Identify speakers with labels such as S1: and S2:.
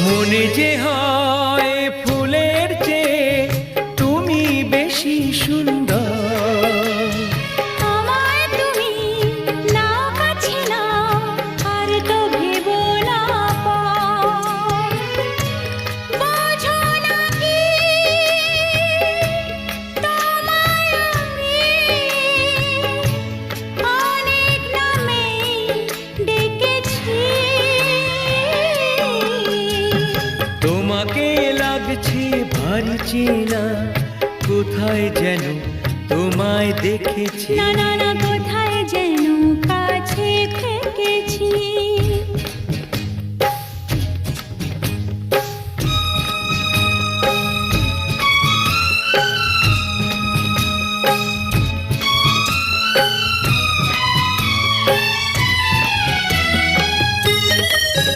S1: মনে যে হয় ফুলের চেয়ে তুমি বেশি সুন্দর।
S2: আমায় তুমি নাও কাছে নাও, আর তো ভেবো না পর। বোঝো না কি তোমায় আমি অনেক নামেই ডেকেছি।
S1: তোমাকে লাগছে ভারী চেনা, কোথায় যেন তোমায় দেখেছি।
S2: না না না, কোথায় যেন কাছে থেকেছি।